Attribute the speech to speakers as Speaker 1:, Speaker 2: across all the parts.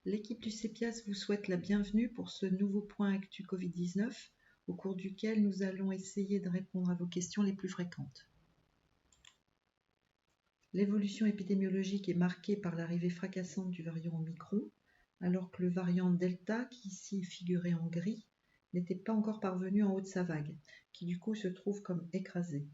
Speaker 1: L'équipe du CEPIAS vous souhaite la bienvenue pour ce nouveau point Actu Covid-19, au cours duquel nous allons essayer de répondre à vos questions les plus fréquentes. L'évolution épidémiologique est marquée par l'arrivée fracassante du variant Omicron, alors que le variant Delta, qui ici figurait en gris, n'était pas encore parvenu en haut de sa vague, qui du coup se trouve comme écrasé.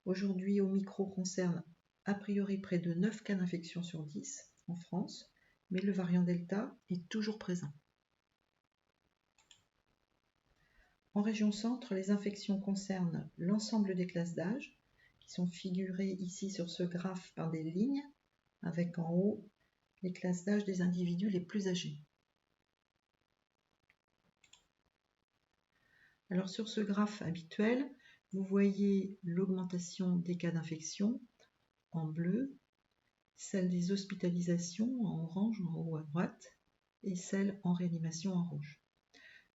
Speaker 1: Aujourd'hui, Omicron concerne a priori près de 9 cas d'infection sur 10 en France, mais le variant Delta est toujours présent. En région centre, les infections concernent l'ensemble des classes d'âge, qui sont figurées ici sur ce graphe par des lignes, avec en haut les classes d'âge des individus les plus âgés. Alors sur ce graphe habituel, vous voyez l'augmentation des cas d'infection en bleu, celle des hospitalisations en orange en haut à droite et celle en réanimation en rouge.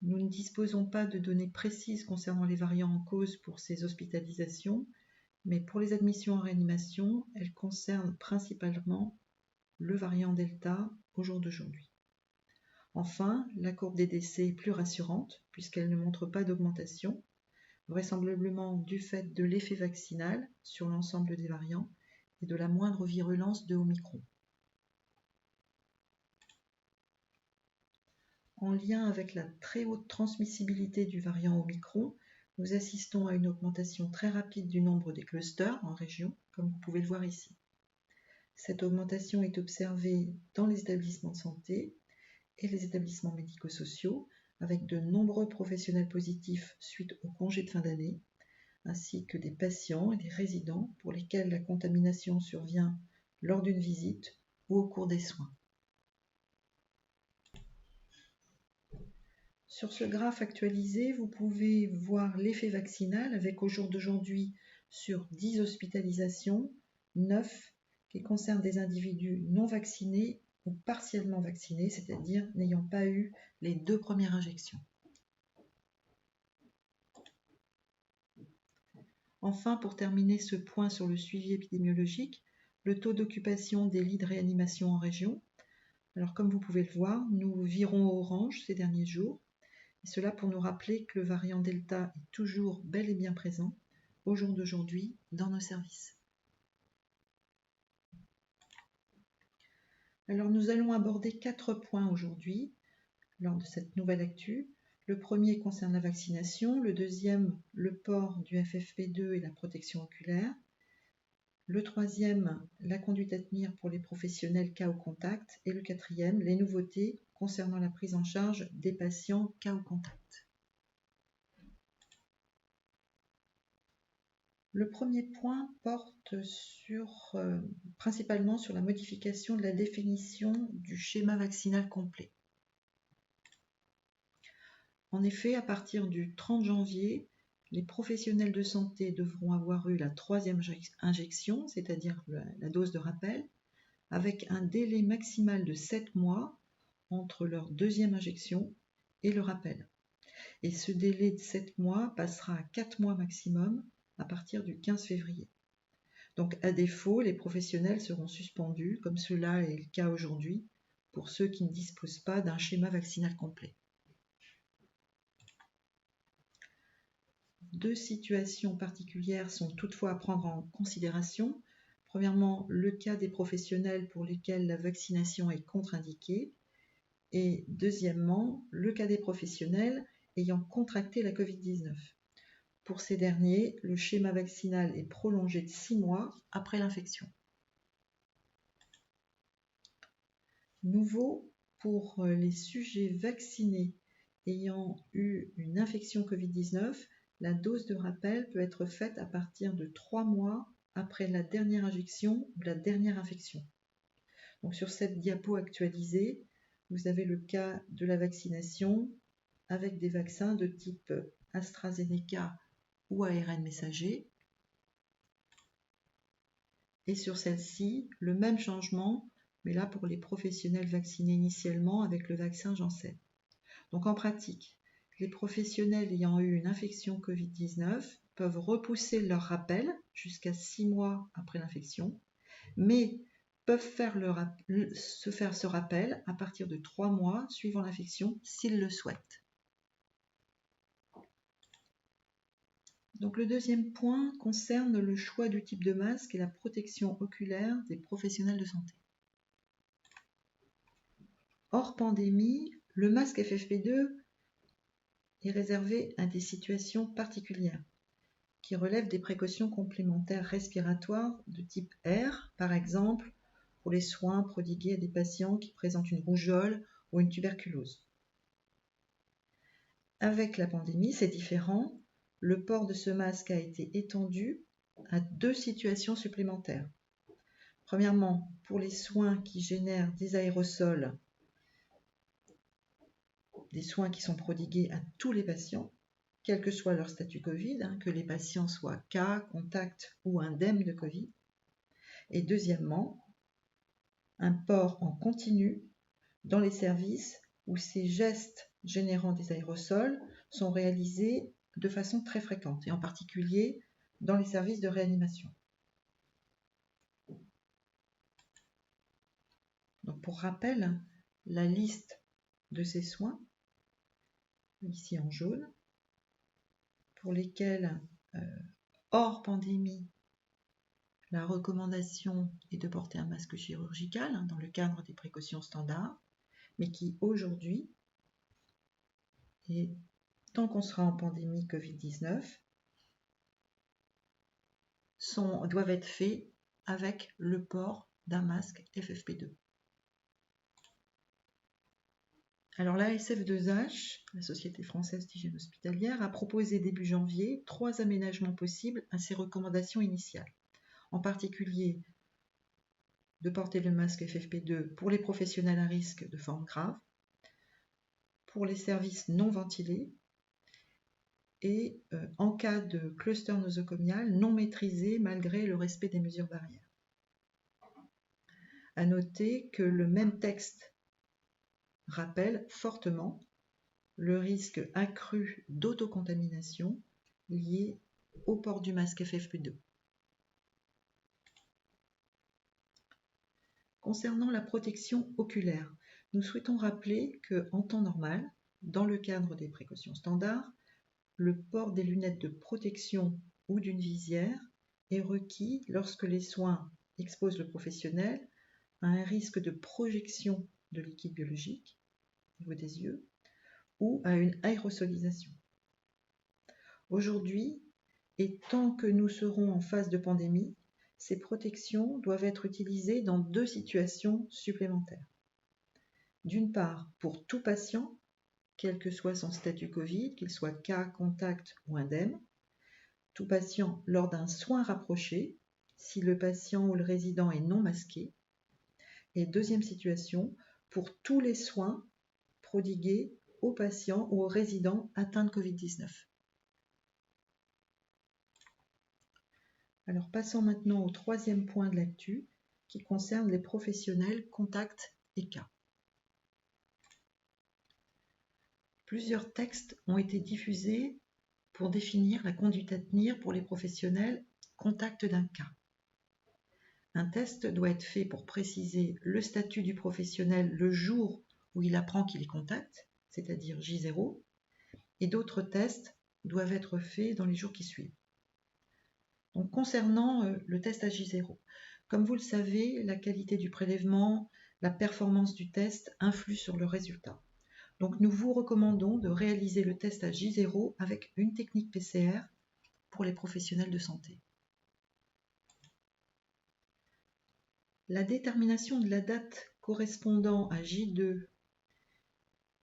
Speaker 1: Nous ne disposons pas de données précises concernant les variants en cause pour ces hospitalisations, mais pour les admissions en réanimation, elles concernent principalement le variant Delta au jour d'aujourd'hui. Enfin, la courbe des décès est plus rassurante puisqu'elle ne montre pas d'augmentation, vraisemblablement du fait de l'effet vaccinal sur l'ensemble des variants et de la moindre virulence de Omicron. En lien avec la très haute transmissibilité du variant Omicron, nous assistons à une augmentation très rapide du nombre des clusters en région, comme vous pouvez le voir ici. Cette augmentation est observée dans les établissements de santé et les établissements médico-sociaux, avec de nombreux professionnels positifs suite au congé de fin d'année, ainsi que des patients et des résidents pour lesquels la contamination survient lors d'une visite ou au cours des soins. Sur ce graphe actualisé, vous pouvez voir l'effet vaccinal avec au jour d'aujourd'hui sur 10 hospitalisations, 9 qui concernent des individus non vaccinés ou partiellement vaccinés, c'est-à-dire n'ayant pas eu les 2 premières injections. Enfin, pour terminer ce point sur le suivi épidémiologique, le taux d'occupation des lits de réanimation en région. Alors comme vous pouvez le voir, nous virons au orange ces derniers jours, et cela pour nous rappeler que le variant Delta est toujours bel et bien présent au jour d'aujourd'hui dans nos services. Alors nous allons aborder 4 points aujourd'hui lors de cette nouvelle actu. Le premier concerne la vaccination, le deuxième, le port du FFP2 et la protection oculaire. Le troisième, la conduite à tenir pour les professionnels cas au contact. Et le quatrième, les nouveautés concernant la prise en charge des patients cas au contact. Le premier point porte principalement sur la modification de la définition du schéma vaccinal complet. En effet, à partir du 30 janvier, les professionnels de santé devront avoir eu la 3e injection, c'est-à-dire la dose de rappel, avec un délai maximal de 7 mois entre leur 2e injection et le rappel. Et ce délai de 7 mois passera à 4 mois maximum à partir du 15 février. Donc à défaut, les professionnels seront suspendus, comme cela est le cas aujourd'hui, pour ceux qui ne disposent pas d'un schéma vaccinal complet. 2 situations particulières sont toutefois à prendre en considération. Premièrement, le cas des professionnels pour lesquels la vaccination est contre-indiquée. Et deuxièmement, le cas des professionnels ayant contracté la Covid-19. Pour ces derniers, le schéma vaccinal est prolongé de 6 mois après l'infection. Nouveau, pour les sujets vaccinés ayant eu une infection Covid-19, la dose de rappel peut être faite à partir de 3 mois après la dernière injection ou la dernière infection. Donc sur cette diapo actualisée, vous avez le cas de la vaccination avec des vaccins de type AstraZeneca ou ARN messager. Et sur celle-ci, le même changement, mais là pour les professionnels vaccinés initialement avec le vaccin Janssen. Donc en pratique, les professionnels ayant eu une infection Covid-19 peuvent repousser leur rappel jusqu'à 6 mois après l'infection, mais peuvent se faire ce rappel à partir de 3 mois suivant l'infection s'ils le souhaitent. Donc le deuxième point concerne le choix du type de masque et la protection oculaire des professionnels de santé. Hors pandémie, le masque FFP2 est réservé à des situations particulières qui relèvent des précautions complémentaires respiratoires de type R, par exemple pour les soins prodigués à des patients qui présentent une rougeole ou une tuberculose. Avec la pandémie, c'est différent. Le port de ce masque a été étendu à 2 situations supplémentaires. Premièrement, pour les soins qui génèrent des aérosols, des soins qui sont prodigués à tous les patients, quel que soit leur statut Covid, que les patients soient cas, contact ou indemnes de Covid. Et deuxièmement, un port en continu dans les services où ces gestes générant des aérosols sont réalisés de façon très fréquente, et en particulier dans les services de réanimation. Donc pour rappel, la liste de ces soins, ici en jaune, pour lesquels, hors pandémie, la recommandation est de porter un masque chirurgical dans le cadre des précautions standards, mais qui aujourd'hui, et tant qu'on sera en pandémie Covid-19, doivent être faits avec le port d'un masque FFP2. Alors la SF2H, la Société française d'hygiène hospitalière, a proposé début janvier 3 aménagements possibles à ces recommandations initiales. En particulier, de porter le masque FFP2 pour les professionnels à risque de forme grave, pour les services non ventilés et en cas de cluster nosocomial non maîtrisé malgré le respect des mesures barrières. À noter que le même texte rappelle fortement le risque accru d'autocontamination lié au port du masque FFP2. Concernant la protection oculaire, nous souhaitons rappeler qu'en temps normal, dans le cadre des précautions standards, le port des lunettes de protection ou d'une visière est requis lorsque les soins exposent le professionnel à un risque de projection de liquide biologique au niveau des yeux ou à une aérosolisation. Aujourd'hui, et tant que nous serons en phase de pandémie, ces protections doivent être utilisées dans 2 situations supplémentaires. D'une part, pour tout patient, quel que soit son statut Covid, qu'il soit cas, contact ou indemne, tout patient lors d'un soin rapproché, si le patient ou le résident est non masqué. Et deuxième situation, pour tous les soins prodigués aux patients ou aux résidents atteints de Covid-19. Alors passons maintenant au 3e point de l'actu qui concerne les professionnels contact et cas. Plusieurs textes ont été diffusés pour définir la conduite à tenir pour les professionnels contact d'un cas. Un test doit être fait pour préciser le statut du professionnel le jour où il apprend qu'il est contact, c'est-à-dire J0, et d'autres tests doivent être faits dans les jours qui suivent. Donc, concernant le test à J0, comme vous le savez, la qualité du prélèvement, la performance du test influent sur le résultat. Donc nous vous recommandons de réaliser le test à J0 avec une technique PCR pour les professionnels de santé. La détermination de la date correspondant à J2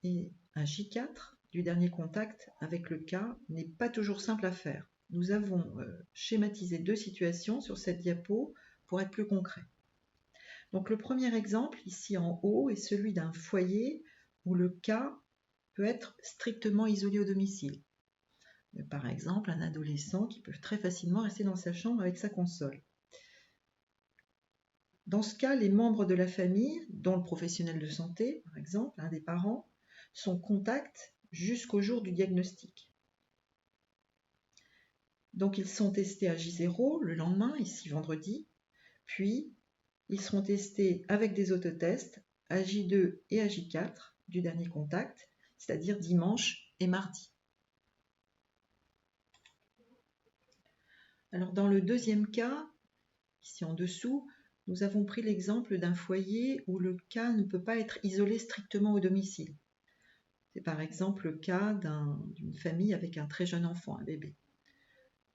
Speaker 1: et à J4 du dernier contact avec le cas n'est pas toujours simple à faire. Nous avons schématisé 2 situations sur cette diapo pour être plus concret. Donc le premier exemple ici en haut est celui d'un foyer où le cas peut être strictement isolé au domicile. Par exemple, un adolescent qui peut très facilement rester dans sa chambre avec sa console. Dans ce cas, les membres de la famille, dont le professionnel de santé, par exemple, un des parents, sont contacts jusqu'au jour du diagnostic. Donc ils sont testés à J0 le lendemain, ici vendredi, puis Ils seront testés avec des autotests à J2 et à J4 du dernier contact, c'est-à-dire dimanche et mardi. Alors dans le deuxième cas, ici en dessous, nous avons pris l'exemple d'un foyer où le cas ne peut pas être isolé strictement au domicile. C'est par exemple le cas d'une famille avec un très jeune enfant, un bébé.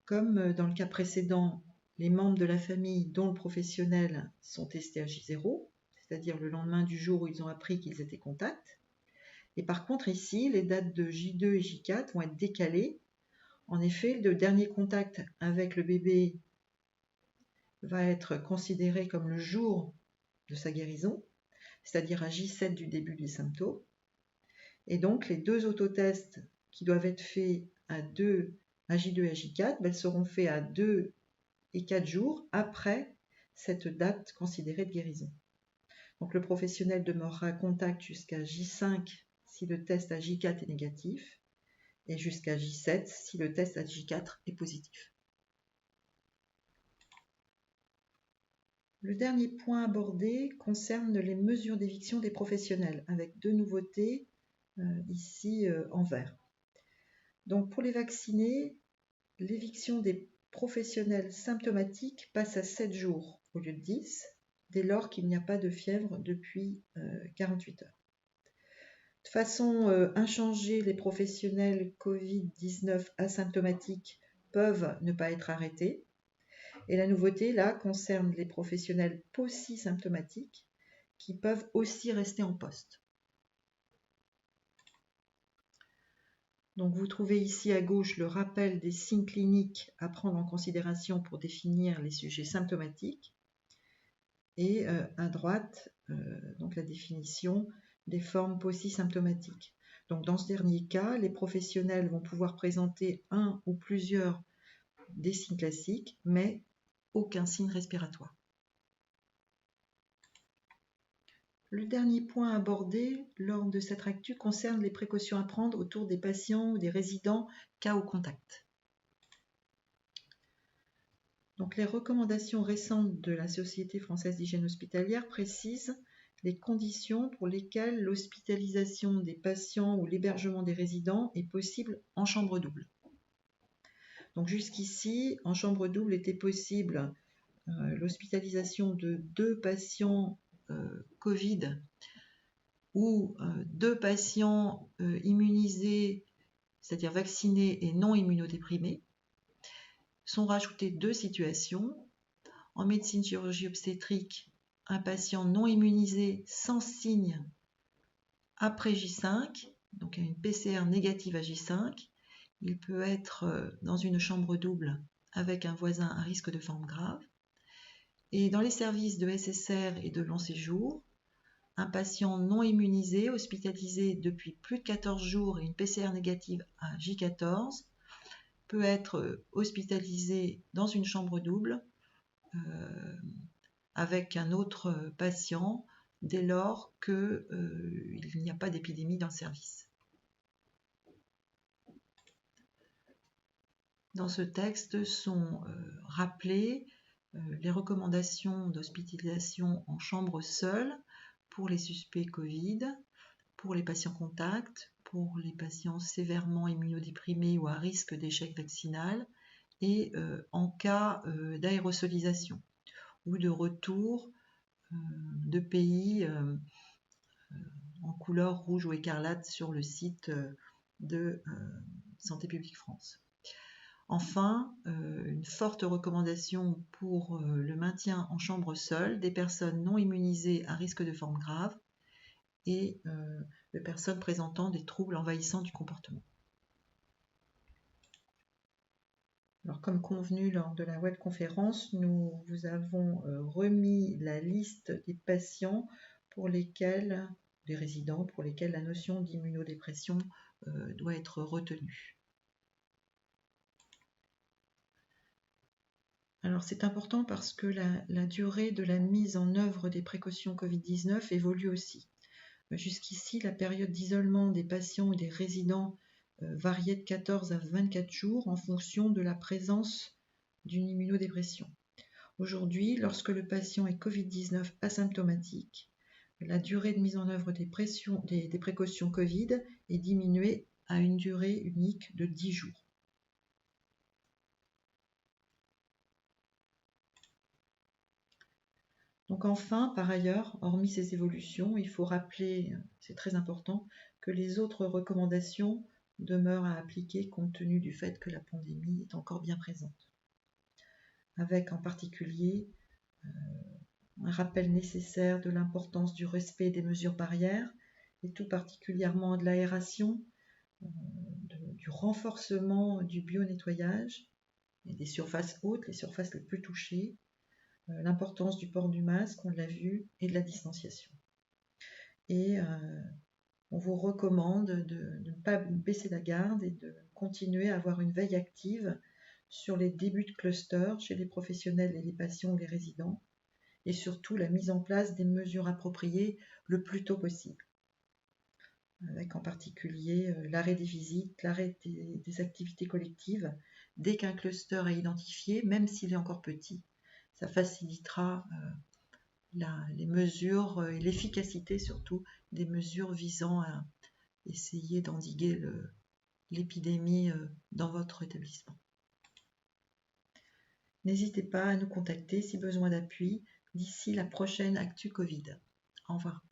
Speaker 1: Comme dans le cas précédent, les membres de la famille dont le professionnel sont testés à J0, c'est-à-dire le lendemain du jour où ils ont appris qu'ils étaient contacts. Et par contre ici, les dates de J2 et J4 vont être décalées. En effet, le dernier contact avec le bébé va être considéré comme le jour de sa guérison, c'est-à-dire à J7 du début des symptômes. Et donc, les deux autotests qui doivent être faits à J2 et à J4, elles seront faits à 2 et 4 jours après cette date considérée de guérison. Donc, le professionnel demeurera contact jusqu'à J5 si le test à J4 est négatif et jusqu'à J7 si le test à J4 est positif. Le dernier point abordé concerne les mesures d'éviction des professionnels, avec deux nouveautés ici en vert. Donc pour les vaccinés, l'éviction des professionnels symptomatiques passe à 7 jours au lieu de 10, dès lors qu'il n'y a pas de fièvre depuis 48 heures. De façon inchangée, les professionnels Covid-19 asymptomatiques peuvent ne pas être arrêtés. Et la nouveauté, là, concerne les professionnels paucisymptomatiques qui peuvent aussi rester en poste. Donc, vous trouvez ici à gauche le rappel des signes cliniques à prendre en considération pour définir les sujets symptomatiques. Et à droite, donc la définition des formes paucisymptomatiques. Donc, dans ce dernier cas, les professionnels vont pouvoir présenter un ou plusieurs des signes classiques, mais aucun signe respiratoire. Le dernier point abordé lors de cette actu concerne les précautions à prendre autour des patients ou des résidents cas au contact. Donc, les recommandations récentes de la Société française d'hygiène hospitalière précisent les conditions pour lesquelles l'hospitalisation des patients ou l'hébergement des résidents est possible en chambre double. Donc jusqu'ici, en chambre double était possible l'hospitalisation de 2 patients Covid ou 2 patients immunisés, c'est-à-dire vaccinés et non immunodéprimés. Sont rajoutées 2 situations. En médecine chirurgie obstétrique, un patient non immunisé sans signe après J5, donc une PCR négative à J5, il peut être dans une chambre double avec un voisin à risque de forme grave. Et dans les services de SSR et de long séjour, un patient non immunisé hospitalisé depuis plus de 14 jours et une PCR négative à J14 peut être hospitalisé dans une chambre double avec un autre patient dès lors qu'il n'y a pas d'épidémie dans le service. Dans ce texte sont rappelées les recommandations d'hospitalisation en chambre seule pour les suspects Covid, pour les patients contacts, pour les patients sévèrement immunodéprimés ou à risque d'échec vaccinal et en cas d'aérosolisation ou de retour de pays en couleur rouge ou écarlate sur le site de Santé publique France. Enfin, une forte recommandation pour le maintien en chambre seule des personnes non immunisées à risque de forme grave et de personnes présentant des troubles envahissants du comportement. Alors, comme convenu lors de la webconférence, nous vous avons remis la liste des patients pour lesquels, des résidents pour lesquels la notion d'immunodépression doit être retenue. Alors c'est important parce que la durée de la mise en œuvre des précautions Covid-19 évolue aussi. Jusqu'ici, la période d'isolement des patients ou des résidents variait de 14 à 24 jours en fonction de la présence d'une immunodépression. Aujourd'hui, lorsque le patient est Covid-19 asymptomatique, la durée de mise en œuvre des précautions Covid est diminuée à une durée unique de 10 jours. Donc enfin, par ailleurs, hormis ces évolutions, il faut rappeler, c'est très important, que les autres recommandations demeurent à appliquer compte tenu du fait que la pandémie est encore bien présente. Avec en particulier un rappel nécessaire de l'importance du respect des mesures barrières, et tout particulièrement de l'aération, du renforcement du bio-nettoyage et des surfaces hautes, les surfaces les plus touchées, l'importance du port du masque, on l'a vu, et de la distanciation. Et on vous recommande de ne pas baisser la garde et de continuer à avoir une veille active sur les débuts de cluster chez les professionnels et les patients ou les résidents, et surtout la mise en place des mesures appropriées le plus tôt possible, avec en particulier l'arrêt des visites, l'arrêt des activités collectives dès qu'un cluster est identifié, même s'il est encore petit. Ça facilitera les mesures et l'efficacité surtout des mesures visant à essayer d'endiguer l'épidémie dans votre établissement. N'hésitez pas à nous contacter si besoin d'appui d'ici la prochaine Actu Covid. Au revoir.